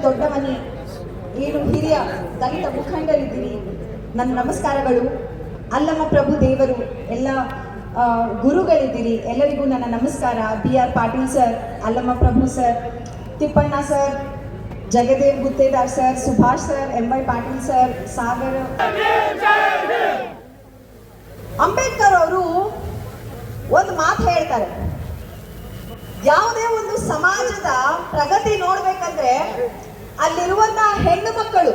ದೊಡ್ಡ ಮನೆ ಏನು ಹಿರಿಯ ದಲಿತ ಮುಖಂಡರಿದ್ದೀರಿ, ನನ್ನ ನಮಸ್ಕಾರಗಳು. ಅಲ್ಲಮ ಪ್ರಭು ದೇವರು ಎಲ್ಲ ಗುರುಗಳಿದ್ದೀರಿ, ಎಲ್ಲರಿಗೂ ನನ್ನ ನಮಸ್ಕಾರ. BR Patil sir, Allama Prabhu sir, Tippanna sir, Jagadev Guttedar sir, Subhash sir, MY Patil sir, Sagar. Ambedkar ಅವರು ಒಂದು ಮಾತು ಹೇಳ್ತಾರೆ, ಯಾವುದೇ ಒಂದು ಸಮಾಜದ ಪ್ರಗತಿ ನೋಡ್ಬೇಕಂದ್ರೆ ಅಲ್ಲಿರುವಂತಹ ಹೆಣ್ಣು ಮಕ್ಕಳು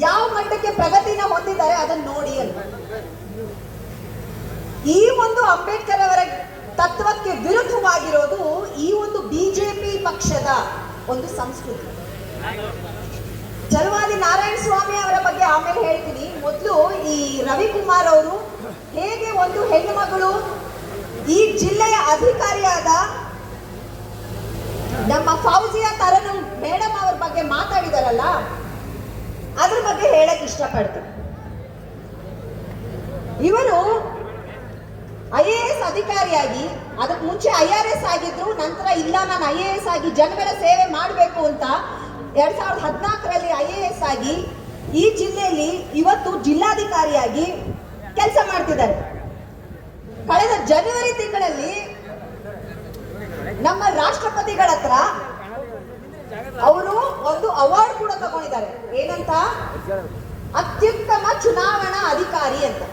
ಯಾವ ಮಟ್ಟಕ್ಕೆ ಪ್ರಗತಿನ ಹೊಂದಿದ್ದಾರೆ ಅದನ್ನು ನೋಡಿ ಅಂತ. ಈ ಒಂದು ಅಂಬೇಡ್ಕರ್ ಅವರ ತತ್ವಕ್ಕೆ ವಿರುದ್ಧವಾಗಿರೋದು ಈ ಒಂದು ಬಿಜೆಪಿ ಪಕ್ಷದ ಒಂದು ಸಂಸ್ಕೃತಿ. ಚಲವಾದಿ ನಾರಾಯಣ ಸ್ವಾಮಿ ಅವರ ಬಗ್ಗೆ ಆಮೇಲೆ ಹೇಳ್ತೀನಿ. ಮೊದಲು ಈ ರವಿಕುಮಾರ್ ಅವರು ಹೇಗೆ ಒಂದು ಹೆಣ್ಣು ಮಗಳು ಈ ಜಿಲ್ಲೆಯ ಅಧಿಕಾರಿಯಾದ ನಮ್ಮ ಫೌಜಿಯಾ ತರನು ಮೇಡಮ್ ಅವ್ರ ಬಗ್ಗೆ ಮಾತಾಡಿದಾರಲ್ಲ, ಅದ್ರ ಬಗ್ಗೆ ಹೇಳಕ್ ಇಷ್ಟಪಡ್ತೀನಿ. ಇವರು IAS ಅಧಿಕಾರಿಯಾಗಿ, ಅದಕ್ಕೆ ಮುಂಚೆ IRS ಆಗಿದ್ರು, ನಂತರ ಇಲ್ಲ ನಾನು IAS ಆಗಿ ಜನಗಳ ಸೇವೆ ಮಾಡಬೇಕು ಅಂತ 2014ರಲ್ಲಿ IAS ಆಗಿ ಈ ಜಿಲ್ಲೆಯಲ್ಲಿ ಇವತ್ತು ಜಿಲ್ಲಾಧಿಕಾರಿಯಾಗಿ ಕೆಲಸ ಮಾಡ್ತಿದ್ದಾರೆ. ಕಳೆದ ಜನವರಿ ತಿಂಗಳಲ್ಲಿ ನಮ್ಮ ರಾಷ್ಟ್ರಪತಿಗಳ ಹತ್ರ ಅವರು ಒಂದು ಅವಾರ್ಡ್ ಕೂಡ ತಗೊಂಡಿದ್ದಾರೆ. ಏನಂತ? ಅತ್ಯುತ್ತಮ ಚುನಾವಣಾ ಅಧಿಕಾರಿ ಅಂತ.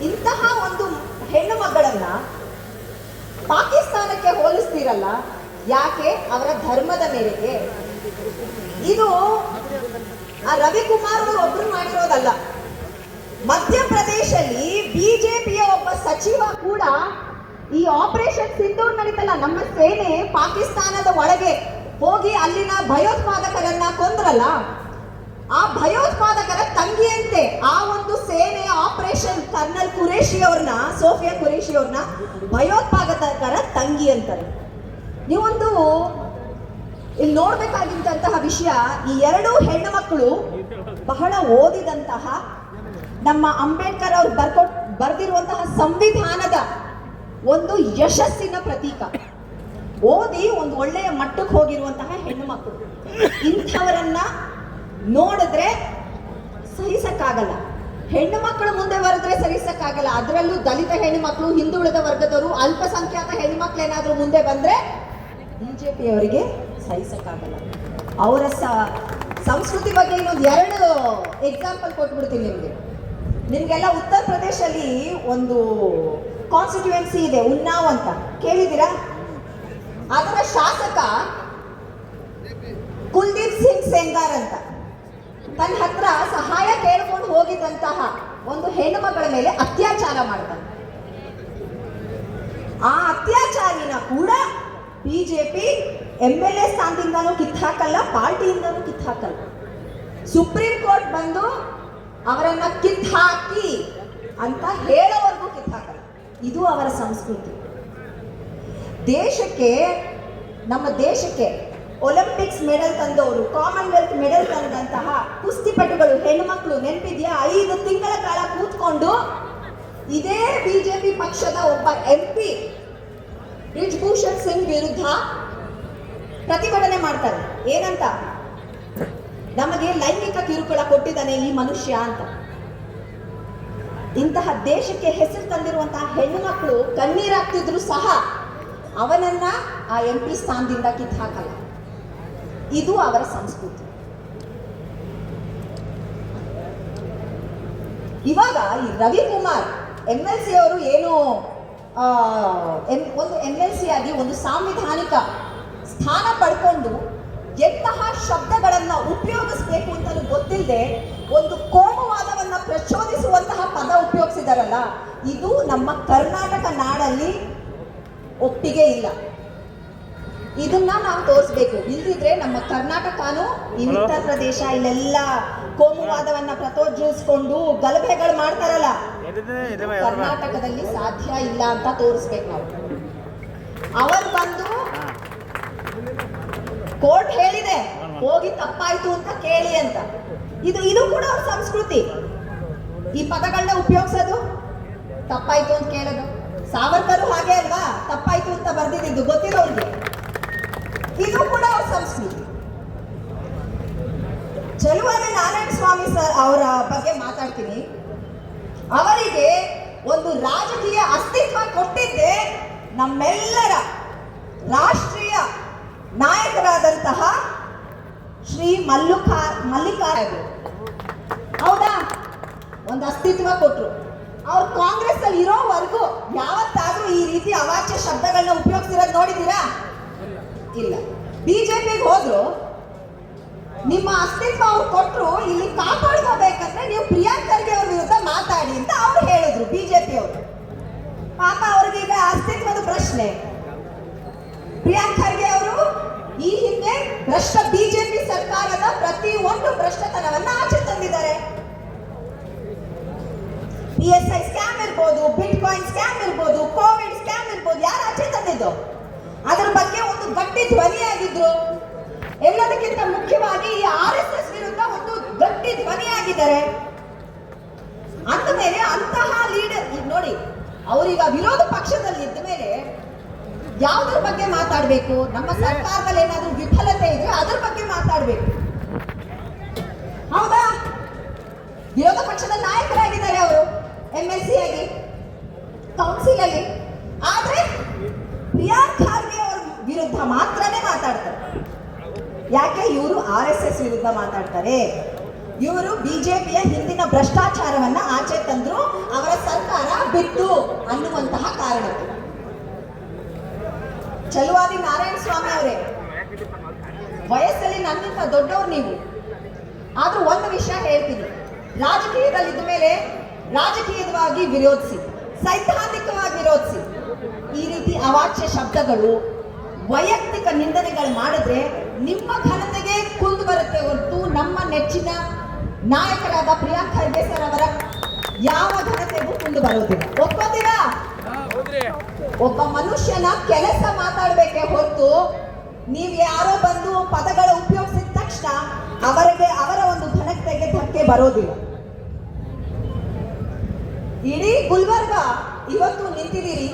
ಇಂತಹ ಒಂದು ಹೆಣ್ಣು ಮಕ್ಕಳನ್ನ ಪಾಕಿಸ್ತಾನಕ್ಕೆ ಹೋಲಿಸ್ತೀರಲ್ಲ, ಯಾಕೆ? ಅವರ ಧರ್ಮದ ಮೇರೆಗೆ. ಇದು ಆ ರವಿಕುಮಾರ್ ಅವರು ಒಬ್ರು ಮಾಡಿರೋದಲ್ಲ. ಮಧ್ಯಪ್ರದೇಶಲ್ಲಿ ಬಿಜೆಪಿಯ ಒಬ್ಬ ಸಚಿವ ಕೂಡ ಈ ಆಪರೇಷನ್ ಸಿಂಧೂರ್ ನಡೀತಲ್ಲ, ನಮ್ಮ ಸೇನೆ ಪಾಕಿಸ್ತಾನದ ಒಳಗೆ ಹೋಗಿ ಅಲ್ಲಿನ ಭಯೋತ್ಪಾದಕರನ್ನ ಕೊಂದ್ರಲ್ಲ, ಆ ಭಯೋತ್ಪಾದಕರ ತಂಗಿಯಂತೆ ಆ ಒಂದು ಸೇನೆ ಆಪರೇಷನ್ ಕರ್ನಲ್ ಕುರೇಶಿ ಅವ್ರನ್ನ, ಸೋಫಿಯಾ ಕುರೇಶಿ ಅವ್ರನ್ನ ಭಯೋತ್ಪಾದಕರ ತಂಗಿ ಅಂತಾರೆ. ನೀವೊಂದು ಇಲ್ಲಿ ನೋಡ್ಬೇಕಾಗಿದ್ದಂತಹ ವಿಷಯ, ಈ ಎರಡು ಹೆಣ್ಣು ಮಕ್ಕಳು ಬಹಳ ಓದಿದಂತಹ, ನಮ್ಮ ಅಂಬೇಡ್ಕರ್ ಅವ್ರು ಬರ್ದಿರುವಂತಹ ಸಂವಿಧಾನದ ಒಂದು ಯಶಸ್ಸಿನ ಪ್ರತೀಕ. ಓದಿ ಒಂದು ಒಳ್ಳೆಯ ಮಟ್ಟಕ್ಕೆ ಹೋಗಿರುವಂತಹ ಹೆಣ್ಣು ಮಕ್ಕಳು. ಇಂಥವರನ್ನ ನೋಡಿದ್ರೆ ಸಹಿಸಕ್ಕಾಗಲ್ಲ. ಹೆಣ್ಣು ಮಕ್ಕಳು ಮುಂದೆ ಬರೆದ್ರೆ ಸಹಿಸಕ್ಕಾಗಲ್ಲ. ಅದರಲ್ಲೂ ದಲಿತ ಹೆಣ್ಣು ಮಕ್ಕಳು, ಹಿಂದುಳಿದ ವರ್ಗದವರು, ಅಲ್ಪಸಂಖ್ಯಾತ ಹೆಣ್ಣು ಮಕ್ಕಳು ಏನಾದ್ರೂ ಮುಂದೆ ಬಂದ್ರೆ BJP ಅವರಿಗೆ ಸಹಿಸಕ್ಕಾಗಲ್ಲ. ಅವರ ಸಂಸ್ಕೃತಿ ಬಗ್ಗೆ ಇನ್ನೊಂದು 2 ಎಕ್ಸಾಂಪಲ್ ಕೊಟ್ಬಿಡ್ತೀನಿ ನಿಮ್ಗೆಲ್ಲ. ಉತ್ತರ ಪ್ರದೇಶಲ್ಲಿ ಒಂದು ಕಾನ್ಸ್ಟಿಟ್ಯೂಯೆನ್ಸಿ ಇದೆ, ಉನ್ನಾವ್ ಅಂತ, ಕೇಳಿದ್ದೀರಾ? ಅದರ ಶಾಸಕ ಕುಲ್ದೀಪ್ ಸಿಂಗ್ ಸೆಂಗಾರ್ ಅಂತ ತನ್ನ ಹತ್ರ ಸಹಾಯ ಕೇಳ್ಕೊಂಡು ಹೋಗಿದ್ದಂತಹ ಒಂದು ಹೆಣ್ಣು ಮಕ್ಕಳ ಮೇಲೆ ಅತ್ಯಾಚಾರ ಮಾಡ್ತಾನೆ. ಆ ಅತ್ಯಾಚಾರಿನ ಕೂಡ BJP MLA ಸ್ಥಾನದಿಂದನೂ ಕಿತ್ತಾಕಲ್ಲ, ಪಾರ್ಟಿಯಿಂದನೂ ಕಿತ್ತಾಕಲ್ಲ. ಸುಪ್ರೀಂ ಕೋರ್ಟ್ ಬಂದು ಅವರನ್ನ ಕಿತ್ತಾಕಿ ಅಂತ ಹೇಳೋವರೆಗೂ ಕಿತ್ತಾಕಲ್ಲ. ಇದು ಅವರ ಸಂಸ್ಕೃತಿ. ನಮ್ಮ ದೇಶಕ್ಕೆ ಒಲಿಂಪಿಕ್ಸ್ ಮೆಡಲ್ ತಂದವರು, ಕಾಮನ್ವೆಲ್ತ್ ಮೆಡಲ್ ತಂದಂತಹ ಕುಸ್ತಿಪಟುಗಳು ಹೆಣ್ಣುಮಕ್ಕಳು ನೆನಪಿದ್ಯಾ? 5 ತಿಂಗಳ ಕಾಲ ಕೂತ್ಕೊಂಡು ಇದೇ BJP ಪಕ್ಷದ ಒಬ್ಬ MP ಬ್ರಿಜ್ಭೂಷಣ್ ಸಿಂಗ್ ವಿರುದ್ಧ ಪ್ರತಿಭಟನೆ ಮಾಡ್ತಾರೆ. ಏನಂತ? ನಮಗೆ ಲೈಂಗಿಕ ಕಿರುಕುಳ ಕೊಟ್ಟಿದ್ದಾನೆ ಈ ಮನುಷ್ಯ ಅಂತ. ಇಂತಹ ದೇಶಕ್ಕೆ ಹೆಸರು ತಂದಿರುವಂತಹ ಹೆಣ್ಣು ಮಕ್ಕಳು ಕಣ್ಣೀರಾಗ್ತಿದ್ರು ಸಹ ಅವನನ್ನ ಆ MP ಸ್ಥಾನದಿಂದ ಕಿತ್ತಾಕಲ್ಲ. ಇದು ಅವರ ಸಂಸ್ಕೃತಿ. ಇವಾಗ ಈ ರವಿಕುಮಾರ್ MLC ಅವರು ಏನು ಒಂದು MLC ಆಗಿ ಒಂದು ಸಾಂವಿಧಾನಿಕ ಸ್ಥಾನ ಪಡ್ಕೊಂಡು ಎಂತಹ ಶಬ್ದಗಳನ್ನ ಉಪಯೋಗಿಸ್ಬೇಕು ಅಂತಲೂ ಗೊತ್ತಿಲ್ಲದೆ ಒಂದು ಕೋಮುವಾದವನ್ನ ಪ್ರಚೋದಿಸುವಂತಹ ಪದ ಉಪಯೋಗಿಸಿದಾರಲ್ಲ, ಇದು ನಮ್ಮ ಕರ್ನಾಟಕ ನಾಡಲ್ಲಿ ಒಪ್ಪಿಗೆ ಇಲ್ಲ. ಇದನ್ನ ನಾವು ತೋರಿಸ್ಬೇಕು. ಇಲ್ದಿದ್ರೆ ನಮ್ಮ ಕರ್ನಾಟಕನು ಈ ಉತ್ತರ ಪ್ರದೇಶ ಇಲ್ಲೆಲ್ಲ ಕೋಮುವಾದವನ್ನ ಪ್ರಚೋದಿಸಿಕೊಂಡು ಗಲಭೆಗಳು ಮಾಡ್ತಾರಲ್ಲ, ಕರ್ನಾಟಕದಲ್ಲಿ ಸಾಧ್ಯ ಇಲ್ಲ ಅಂತ ತೋರಿಸ್ಬೇಕು ನಾವು. ಅವರು ಬಂದು ಕೋರ್ಟ್ ಹೇಳಿದೆ, ಹೋಗಿ ತಪ್ಪಾಯ್ತು ಅಂತ ಕೇಳಿ ಅಂತ. ಇದು ಕೂಡ ಅವ್ರ ಸಂಸ್ಕೃತಿ. ಈ ಪದಗಳನ್ನ ಉಪಯೋಗಿಸೋದು, ತಪ್ಪಾಯ್ತು ಅಂತ ಕೇಳೋದು. ಸಾವರ್ಕರು ಹಾಗೆ ಅಲ್ವಾ, ತಪ್ಪಾಯ್ತು ಅಂತ ಬರ್ದಿದ್ದು ಗೊತ್ತಿರೋರಿಗೆ. ಇದು ಕೂಡ ಅವ್ರ ಸಂಸ್ಕೃತಿ. ಚಲುವಾದಿ ನಾರಾಯಣ ಸ್ವಾಮಿ ಸರ್ ಅವರ ಬಗ್ಗೆ ಮಾತಾಡ್ತೀನಿ. ಅವರಿಗೆ ಒಂದು ರಾಜಕೀಯ ಅಸ್ತಿತ್ವ ಕೊಟ್ಟಿದ್ದೆ ನಮ್ಮೆಲ್ಲರ ರಾಷ್ಟ್ರೀಯ ನಾಯಕರಾದಂತಹ ಶ್ರೀ ಮಲ್ಲಿಕಾರ್ಜುನ್. ಹೌದಾ? ಒಂದು ಅಸ್ತಿತ್ವ ಕೊಟ್ಟರು. ಅವ್ರು ಕಾಂಗ್ರೆಸ್ ಅಲ್ಲಿ ಇರೋವರೆಗೂ ಯಾವತ್ತಾದ್ರೂ ಈ ರೀತಿ ಅವಾಚ್ಯ ಶಬ್ದಗಳನ್ನ ಉಪಯೋಗಿಸಿರೋದು ನೋಡಿದ್ದೀರಾ? ಇಲ್ಲ. ಬಿಜೆಪಿಗೆ ಹೋದ್ರು, ನಿಮ್ಮ ಅಸ್ತಿತ್ವ ಅವ್ರು ಕೊಟ್ಟರು, ಇಲ್ಲಿ ಕಾಪಾಡ್ಕೋಬೇಕಂದ್ರೆ ನೀವು ಪ್ರಿಯಾಂಕ್ ಖರ್ಗೆ ಅವ್ರ ವಿರುದ್ಧ ಮಾತಾಡಿ ಅಂತ ಅವ್ರು ಹೇಳಿದ್ರು ಬಿಜೆಪಿ ಅವರು. ಪಾಪ ಅವ್ರಿಗೀಗ ಅಸ್ತಿತ್ವದ ಪ್ರಶ್ನೆ. ಪ್ರಿಯಾಂಕ್ ಖರ್ಗೆ ಅವರು ಈ ಹಿಂದೆ ಭ್ರಷ್ಟ ಬಿಜೆಪಿ ಸರ್ಕಾರದ ಪ್ರತಿಯೊಂದು ಭ್ರಷ್ಟತನವನ್ನ ಆಚೆ ತಂದಿದ್ದಾರೆ. PSI ಸ್ಕ್ಯಾಮ್ ಇರ್ಬೋದು, ಬಿಟ್ ಕಾಯಿನ್ ಸ್ಕ್ಯಾಮ್ ಇರ್ಬೋದು, ಕೋವಿಡ್ ಸ್ಕ್ಯಾಮ್ ಇರ್ಬೋದು, ಯಾರು ಆಚೆ ತಂದಿದ್ದು? ಅದರ ಬಗ್ಗೆ ಒಂದು ಗಟ್ಟಿ ಧ್ವನಿಯಾಗಿದ್ರು. ಎಲ್ಲದಕ್ಕಿಂತ ಮುಖ್ಯವಾಗಿ ಈ RSS ವಿರುದ್ಧ ಒಂದು ಗಟ್ಟಿ ಧ್ವನಿಯಾಗಿದ್ದಾರೆ. ಅಂದ ಮೇಲೆ ಅಂತಹ ಲೀಡರ್ ಈಗ ನೋಡಿ, ಅವರೀಗ ವಿರೋಧ ಪಕ್ಷದಲ್ಲಿ ಇದ್ದ ಮೇಲೆ ಯಾವುದ್ರ ಬಗ್ಗೆ ಮಾತಾಡಬೇಕು? ನಮ್ಮ ಸರ್ಕಾರದಲ್ಲಿ ಏನಾದ್ರೂ ವಿಫಲತೆ ಇದ್ರೆ ಅದ್ರ ಬಗ್ಗೆ ಮಾತಾಡಬೇಕು. ಹೌದಾ? ವಿರೋಧ ಪಕ್ಷದ ನಾಯಕರಾಗಿದ್ದಾರೆ ಅವರು, MLC ಆಗಿ, ಕೌನ್ಸಿಲ್ ಅಲ್ಲಿ. ಆದ್ರೆ ಪ್ರಿಯಾಂಕ್ ಖರ್ಗೆ ಅವರ ವಿರುದ್ಧ ಮಾತ್ರನೇ ಮಾತಾಡ್ತಾರೆ. ಯಾಕೆ? ಇವರು RSS ವಿರುದ್ಧ ಮಾತಾಡ್ತಾರೆ. ಇವರು ಬಿಜೆಪಿಯ ಹಿಂದಿನ ಭ್ರಷ್ಟಾಚಾರವನ್ನ ಆಚೆ ತಂದ್ರು, ಅವರ ಸರ್ಕಾರ ಬಿತ್ತು ಅನ್ನುವಂತಹ ಕಾರಣಕ್ಕೆ. ಚಲುವಾದಿ ನಾರಾಯಣ ಸ್ವಾಮಿ ಅವರೇ, ವಯಸ್ಸಲ್ಲಿ ನನ್ನಿಂದ ದೊಡ್ಡವ್ರು ನೀವು. ಆದ್ರೂ ಒಂದು ವಿಷಯ ಹೇಳ್ತೀನಿ, ರಾಜಕೀಯದಲ್ಲಿದ್ದ ಮೇಲೆ ರಾಜಕೀಯವಾಗಿ ವಿರೋಧಿಸಿ, ಸೈದ್ಧಾಂತಿಕವಾಗಿ ವಿರೋಧಿಸಿ. ಈ ರೀತಿ ಅವಾಚ್ಯ ಶಬ್ದಗಳು, ವೈಯಕ್ತಿಕ ನಿಂದನೆಗಳು ಮಾಡಿದ್ರೆ ನಿಮ್ಮ ಘನತೆಗೆ ಕುಂದು ಬರುತ್ತೆ ಹೊರತು ನಮ್ಮ ನೆಚ್ಚಿನ ನಾಯಕರಾದ ಪ್ರಿಯಾಂಕ್ ಖರ್ಗೆ ಸರ್ ಅವರ ಯಾವ ಘನತೆಗೂ ಕುಂದು ಬರೋದಿಲ್ಲ. ಒಪ್ಕೋತೀರಾ? ಒಬ್ಬ ಮನುಷ್ಯನ ಕೆಲಸ ಮಾತಾಡ್ಬೇಕೆ ಹೊರತು ನೀವು ಯಾರೋ ಬಂದು ಪದಗಳ ಉಪಯೋಗಿಸಿದ ತಕ್ಷಣ ಅವರ ಒಂದು ಘನತೆಗೆ ಧಕ್ಕೆ ಬರೋದಿಲ್ಲ. ಇಡೀ ಗುಲ್ಬರ್ಗ ಇವತ್ತು ನಿಂತಿದ್ದೀರಿ.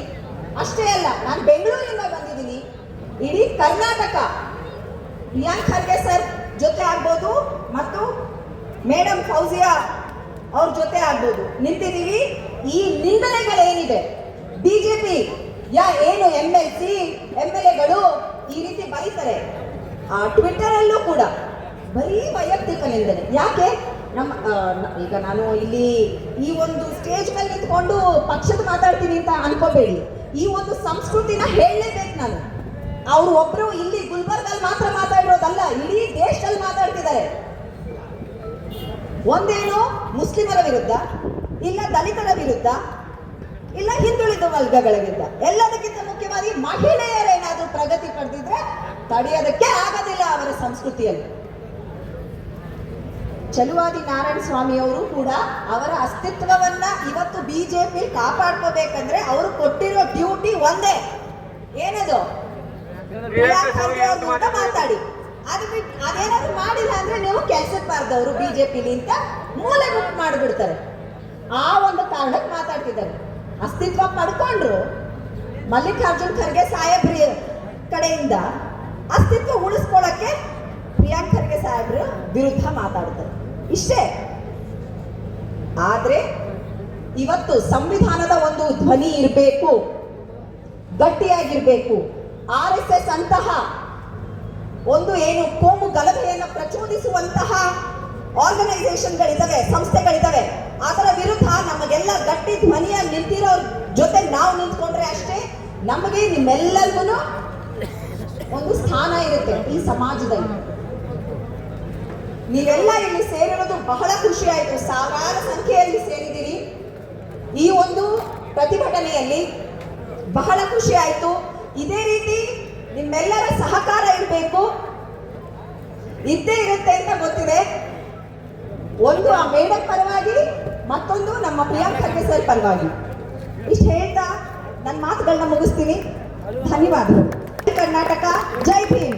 ಅಷ್ಟೇ ಅಲ್ಲ, ನಾನು ಬೆಂಗಳೂರಿಂದ ಬಂದಿದ್ದೀನಿ. ಇಡೀ ಕರ್ನಾಟಕ ಪ್ರಿಯಾಂಕ್ ಖರ್ಗೆ ಸರ್ ಜೊತೆ ಆಗ್ಬೋದು ಮತ್ತು ಮೇಡಮ್ ಫೌಜಿಯಾ ಅವ್ರ ಜೊತೆ ಆಗ್ಬೋದು ನಿಂತಿದ್ದೀವಿ. ಈ ನಿಂದನೆಗಳೇನಿದೆ ಬಿಜೆಪಿ ಏನು MLC MLAಗಳು ಈ ರೀತಿ ಬರೀತಾರೆ, ಆ ಟ್ವಿಟರ್ ಅಲ್ಲೂ ಕೂಡ ಬರೀ ವೈಯಕ್ತಿಕ ನಿಂದನೆ. ಯಾಕೆ? ಈಗ ನಾನು ಇಲ್ಲಿ ಈ ಒಂದು ಸ್ಟೇಜ್ ಮೇಲೆ ನಿಂತ್ಕೊಂಡು ಪಕ್ಷದ ಮಾತಾಡ್ತೀನಿ ಅಂತ ಅನ್ಕೋಬೇಡಿ. ಈ ಒಂದು ಸಂಸ್ಕೃತಿನ ಹೇಳಲೇಬೇಕು ನಾನು. ಅವರು ಒಬ್ರು ಇಲ್ಲಿ ಗುಲ್ಬರ್ಗಲ್ಲಿ ಮಾತ್ರ ಮಾತಾಡಿರೋದಲ್ಲ, ಇಡೀ ದೇಶದಲ್ಲಿ ಮಾತಾಡ್ತಿದ್ದಾರೆ. ಒಂದೇನು ಮುಸ್ಲಿಮರ ವಿರುದ್ಧ, ಇಲ್ಲ ದಲಿತರ ವಿರುದ್ಧ, ಇಲ್ಲ ಹಿಂದುಳಿದ ವರ್ಗಗಳ ವಿರುದ್ಧ. ಎಲ್ಲದಕ್ಕಿಂತ ಮುಖ್ಯವಾಗಿ ಮಹಿಳೆಯರೇನಾದ್ರೂ ಪ್ರಗತಿ ಪಡೆದಿದ್ರೆ ತಡೆಯೋದಕ್ಕೆ ಆಗೋದಿಲ್ಲ ಅವರ ಸಂಸ್ಕೃತಿಯಲ್ಲಿ. ಚಲುವಾದಿ ನಾರಾಯಣ ಸ್ವಾಮಿ ಅವರು ಕೂಡ ಅವರ ಅಸ್ತಿತ್ವವನ್ನ ಇವತ್ತು ಬಿಜೆಪಿ ಕಾಪಾಡ್ಕೋಬೇಕಂದ್ರೆ ಅವರು ಕೊಟ್ಟಿರೋ ಡ್ಯೂಟಿ ಒಂದೇ. ಏನದು? ಮಾತಾಡಿ. ಅದೇನಾದ್ರು ಮಾಡಿಲ್ಲ ಅಂದ್ರೆ ನೀವು ಕೆಲ್ಸಕ್ಕೆ ಬಾರ್ದವರು ಬಿಜೆಪಿಲಿ ಅಂತ ಮೂಲೆ ಗುಟ್ಟು ಮಾಡಿಬಿಡ್ತಾರೆ. ಆ ಒಂದು ಕಾರಣಕ್ಕೆ ಮಾತಾಡ್ತಿದ್ದಾರೆ. ಅಸ್ತಿತ್ವ ಪಡ್ಕೊಂಡ್ರು ಮಲ್ಲಿಕಾರ್ಜುನ್ ಖರ್ಗೆ ಸಾಹೇಬ್ರ ಕಡೆಯಿಂದ ಅಸ್ತಿತ್ವ ಉಳಿಸ್ಕೊಳ್ಳಕ್ಕೆ ಪ್ರಿಯಾಂಕ್ ಖರ್ಗೆ ಸಾಹೇಬ್ರ ವಿರುದ್ಧ ಮಾತಾಡ್ತಾರೆ. ಇಷ್ಟೇ. ಆದ್ರೆ ಇವತ್ತು ಸಂವಿಧಾನದ ಒಂದು ಧ್ವನಿ ಇರಬೇಕು, ಗಟ್ಟಿಯಾಗಿರ್ಬೇಕು. RSS ಅಂತಹ ಒಂದು ಏನು ಕೋಮು ಗಲಭೆಯನ್ನು ಪ್ರಚೋದಿಸುವಂತಹ ಆರ್ಗನೈಸೇಷನ್ಗಳಿದ್ದಾವೆ, ಸಂಸ್ಥೆಗಳಿದ್ದಾವೆ. ಅದರ ವಿರುದ್ಧ ನಮಗೆಲ್ಲ ಗಟ್ಟಿ ಧ್ವನಿಯಾಗಿ ನಿಂತಿರೋ ಜೊತೆ ನಾವು ನಿಂತ್ಕೊಂಡ್ರೆ ಅಷ್ಟೇ ನಮಗೆ ನಿಮ್ಮೆಲ್ಲರಿಗೂ ಒಂದು ಸ್ಥಾನ ಇರುತ್ತೆ ಈ ಸಮಾಜದಲ್ಲಿ. ನೀವೆಲ್ಲ ಇಲ್ಲಿ ಸೇರಿರೋದು ಬಹಳ ಖುಷಿ ಆಯಿತು. ಸಾವಿರಾರು ಸಂಖ್ಯೆಯಲ್ಲಿ ಸೇರಿದ್ದೀರಿ ಈ ಒಂದು ಪ್ರತಿಭಟನೆಯಲ್ಲಿ. ಬಹಳ ಖುಷಿ ಆಯಿತು. ಇದೇ ರೀತಿ ನಿಮ್ಮೆಲ್ಲರ ಸಹಕಾರ ಇರಬೇಕು, ಇದ್ದೇ ಇರುತ್ತೆ ಅಂತ ಗೊತ್ತಿದೆ. ಒಂದು ಆ ಮೇಡಮ್ ಪರವಾಗಿ, ಮತ್ತೊಂದು ನಮ್ಮ ಪ್ರಿಯಾಂಕ್ ಖರ್ಗೆ ಸರ್ ಪರವಾಗಿ. ಇಷ್ಟು ಹೇಳ್ತಾ ನನ್ನ ಮಾತುಗಳನ್ನ ಮುಗಿಸ್ತೀನಿ. ಧನ್ಯವಾದಗಳು. ಕರ್ನಾಟಕ, ಜೈ ಭೀಮ್.